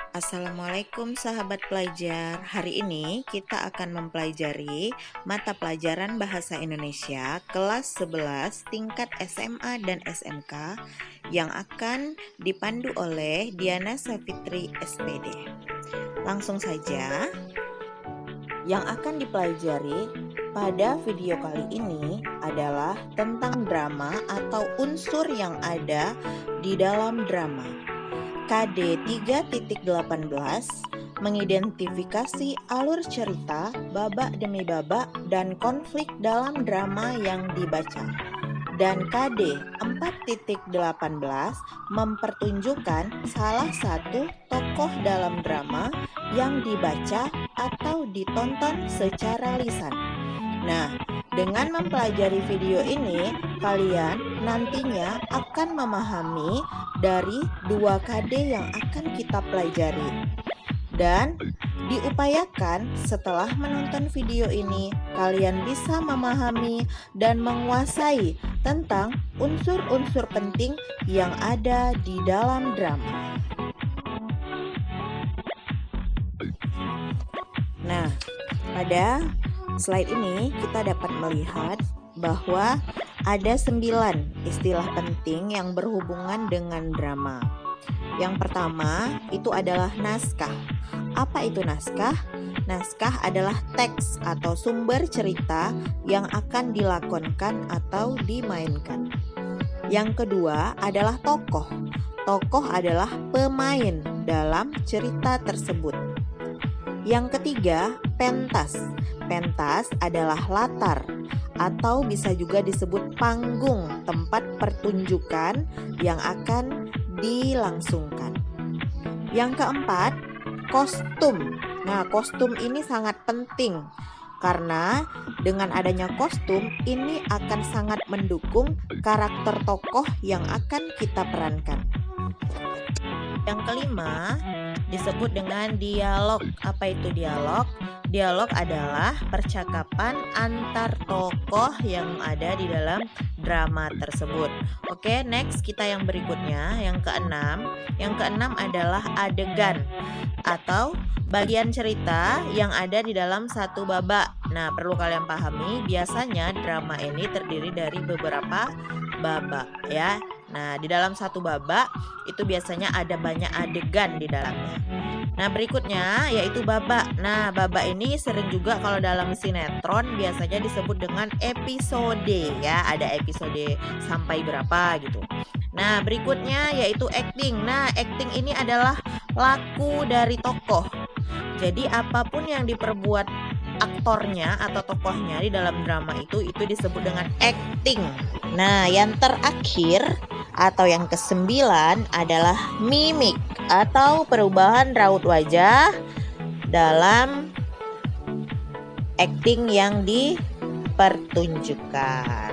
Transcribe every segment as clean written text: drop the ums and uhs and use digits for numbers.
Assalamualaikum sahabat pelajar. Hari ini kita akan mempelajari mata pelajaran Bahasa Indonesia kelas 11 tingkat SMA dan SMK yang akan dipandu oleh Diana Safitri SPD. Langsung saja, yang akan dipelajari pada video kali ini adalah tentang drama atau unsur yang ada di dalam drama. KD 3.18 mengidentifikasi alur cerita, babak demi babak, dan konflik dalam drama yang dibaca. Dan KD 4.18 mempertunjukkan salah satu tokoh dalam drama yang dibaca atau ditonton secara lisan. Nah, dengan mempelajari video ini, kalian nantinya akan memahami dari 2 KD yang akan kita pelajari. Dan diupayakan setelah menonton video ini, kalian bisa memahami dan menguasai tentang unsur-unsur penting yang ada di dalam drama. Nah, pada slide ini kita dapat melihat bahwa ada 9 istilah penting yang berhubungan dengan drama. Yang pertama itu adalah naskah. Apa itu naskah? Naskah adalah teks atau sumber cerita yang akan dilakonkan atau dimainkan. Yang kedua adalah tokoh. Tokoh adalah pemain dalam cerita tersebut. Yang ketiga, pentas. Pentas adalah latar atau bisa juga disebut panggung, tempat pertunjukan yang akan dilangsungkan. Yang keempat, kostum. Nah, kostum ini sangat penting karena dengan adanya kostum ini akan sangat mendukung karakter tokoh yang akan kita perankan. Yang kelima disebut dengan dialog. Apa itu dialog? Dialog adalah percakapan antar tokoh yang ada di dalam drama tersebut. Oke, next kita yang berikutnya, yang keenam. Yang keenam adalah adegan atau bagian cerita yang ada di dalam satu babak. Nah, perlu kalian pahami, biasanya drama ini terdiri dari beberapa babak ya. Nah, di dalam satu babak itu biasanya ada banyak adegan di dalamnya. Nah, berikutnya yaitu babak. Nah, babak ini sering juga kalau dalam sinetron biasanya disebut dengan episode ya. Ada episode sampai berapa gitu. Nah, berikutnya yaitu acting. Nah, acting ini adalah laku dari tokoh. Jadi apapun yang diperbuat aktornya atau tokohnya di dalam drama itu disebut dengan acting. Nah, yang terakhir atau yang kesembilan adalah mimik atau perubahan raut wajah dalam acting yang dipertunjukkan.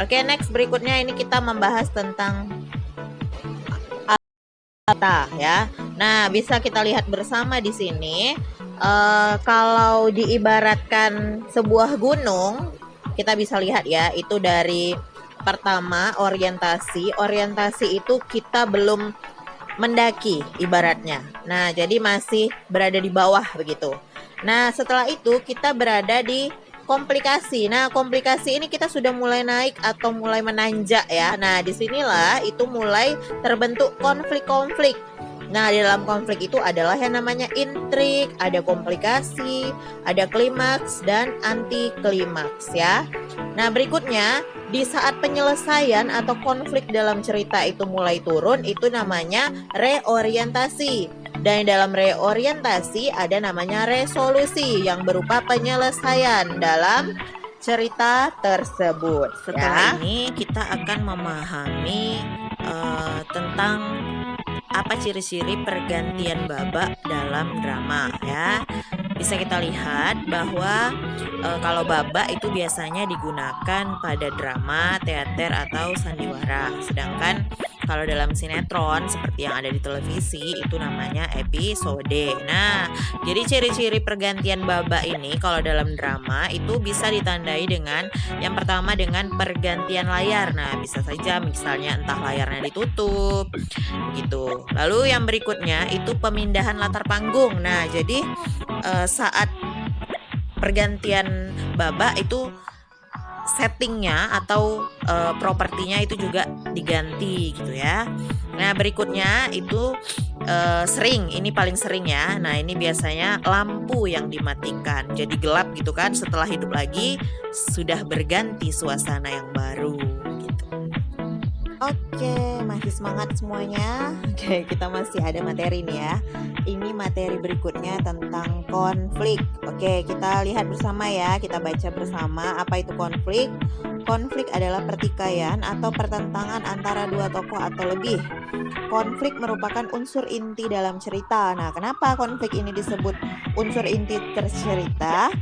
Oke, next berikutnya ini kita membahas tentang kata ya. Nah, bisa kita lihat bersama di sini. Kalau diibaratkan sebuah gunung, kita bisa lihat ya, itu dari pertama orientasi. Orientasi itu kita belum mendaki ibaratnya. Nah, jadi masih berada di bawah begitu. Nah, setelah itu kita berada di komplikasi. Nah, komplikasi ini kita sudah mulai naik atau mulai menanjak ya. Nah, disinilah itu mulai terbentuk konflik-konflik. Nah, di dalam konflik itu adalah yang namanya intrik, ada komplikasi, ada klimaks, dan anti klimaks ya. Nah, berikutnya di saat penyelesaian atau konflik dalam cerita itu mulai turun, itu namanya reorientasi. Dan dalam reorientasi ada namanya resolusi yang berupa penyelesaian dalam cerita tersebut. Setelah ini kita akan memahami tentang apa ciri-ciri pergantian babak dalam drama ya. Bisa kita lihat bahwa kalau babak itu biasanya digunakan pada drama, teater atau sandiwara. Sedangkan Kalau dalam sinetron seperti yang ada di televisi itu namanya episode. Nah, jadi ciri-ciri pergantian babak ini kalau dalam drama itu bisa ditandai dengan yang pertama dengan pergantian layar. Nah, bisa saja misalnya entah layarnya ditutup gitu. Lalu yang berikutnya itu pemindahan latar panggung. Nah, jadi saat pergantian babak itu settingnya atau propertinya itu juga diganti gitu ya. Nah, berikutnya itu ini paling sering ya. Nah, ini biasanya lampu yang dimatikan jadi gelap gitu kan, setelah hidup lagi sudah berganti suasana yang baru gitu. Oke, masih semangat semuanya? Oke, kita masih ada materi nih ya. Ini materi berikutnya tentang konflik. Oke, kita lihat bersama ya, kita baca bersama apa itu konflik. Konflik adalah pertikaian atau pertentangan antara dua tokoh atau lebih. Konflik merupakan unsur inti dalam cerita. Nah, kenapa konflik ini disebut unsur inti cerita?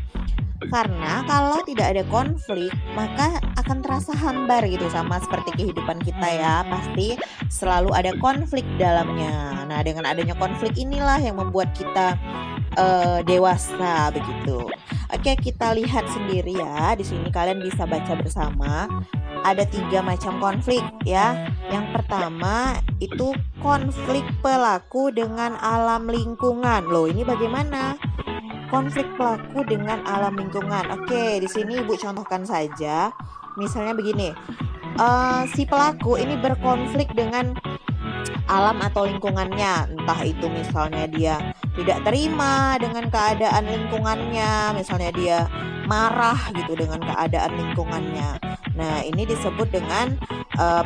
Karena kalau tidak ada konflik, maka akan terasa hambar gitu, sama seperti kehidupan kita ya. Pasti selalu ada konflik dalamnya. Nah, dengan adanya konflik inilah yang membuat kita dewasa begitu. Oke, kita lihat sendiri ya. Di sini kalian bisa baca bersama. Ada 3 macam konflik ya. Yang pertama itu konflik pelaku dengan alam lingkungan. Loh, ini bagaimana? Konflik pelaku dengan alam lingkungan. Oke, di sini Ibu contohkan saja. Misalnya begini, si pelaku ini berkonflik dengan alam atau lingkungannya. Entah itu misalnya dia tidak terima dengan keadaan lingkungannya, misalnya dia marah gitu dengan keadaan lingkungannya. Nah, ini disebut dengan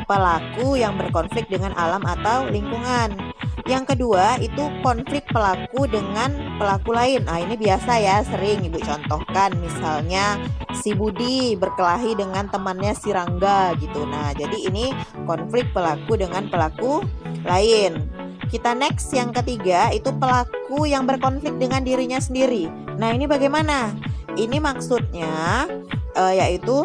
pelaku yang berkonflik dengan alam atau lingkungan. Yang kedua itu konflik pelaku dengan pelaku lain. Nah, ini biasa ya, sering Ibu contohkan. Misalnya si Budi berkelahi dengan temannya si Rangga gitu. Nah, jadi ini konflik pelaku dengan pelaku lain. Kita next yang ketiga itu pelaku yang berkonflik dengan dirinya sendiri. Nah, ini bagaimana? Ini maksudnya yaitu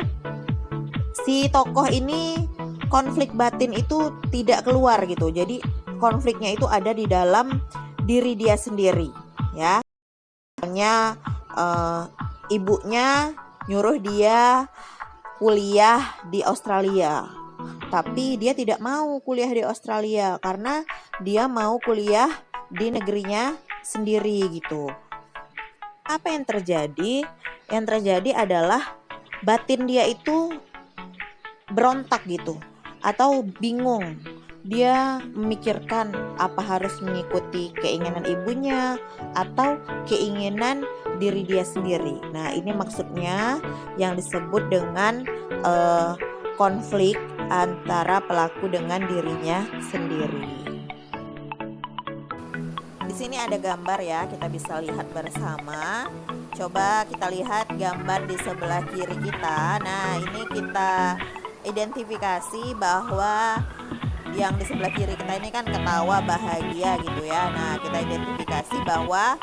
si tokoh ini konflik batin itu tidak keluar gitu. Jadi konfliknya itu ada di dalam diri dia sendiri ya. Misalnya ibunya nyuruh dia kuliah di Australia, tapi dia tidak mau kuliah di Australia karena dia mau kuliah di negerinya sendiri gitu. Apa yang terjadi? Yang terjadi adalah batin dia itu berontak gitu atau bingung. Dia memikirkan apa harus mengikuti keinginan ibunya atau keinginan diri dia sendiri. Nah, ini maksudnya yang disebut dengan konflik antara pelaku dengan dirinya sendiri. Di sini ada gambar ya, kita bisa lihat bersama. Coba kita lihat gambar di sebelah kiri kita. Nah, ini kita identifikasi bahwa yang di sebelah kiri kita ini kan ketawa bahagia gitu ya. Nah, kita identifikasi bahwa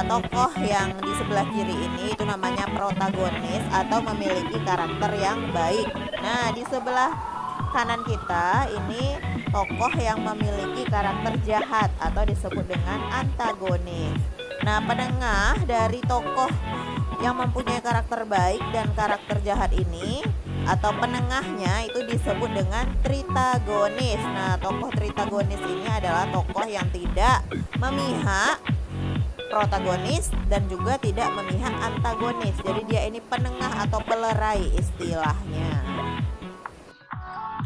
tokoh yang di sebelah kiri ini itu namanya protagonis atau memiliki karakter yang baik. Nah, di sebelah kanan kita ini tokoh yang memiliki karakter jahat atau disebut dengan antagonis. Nah, penengah dari tokoh yang mempunyai karakter baik dan karakter jahat ini atau penengahnya itu disebut dengan tritagonis. Nah, tokoh tritagonis ini adalah tokoh yang tidak memihak protagonis dan juga tidak memihak antagonis. Jadi dia ini penengah atau pelerai istilahnya.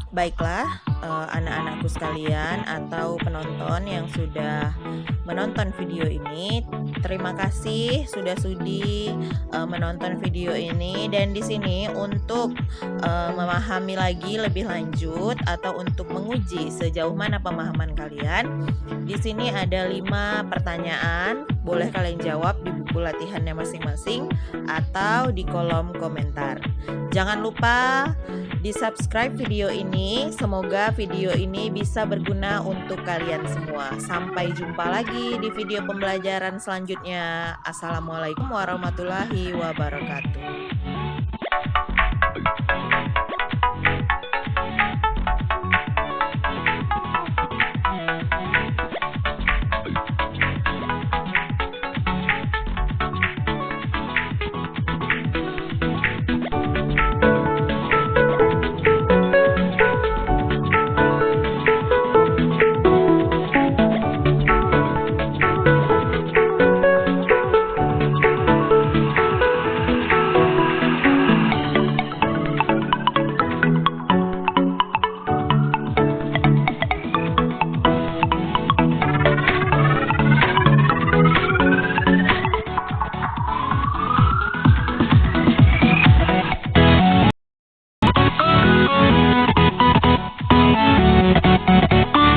Baiklah, anak-anakku sekalian atau penonton yang sudah menonton video ini, terima kasih sudah sudi menonton video ini. Dan di sini untuk memahami lagi lebih lanjut atau untuk menguji sejauh mana pemahaman kalian, di sini ada 5 pertanyaan. Boleh kalian jawab di buku latihannya masing-masing atau di kolom komentar. Jangan lupa di-subscribe video ini. Semoga video ini bisa berguna untuk kalian semua. Sampai jumpa lagi di video pembelajaran selanjutnya. Assalamualaikum warahmatullahi wabarakatuh.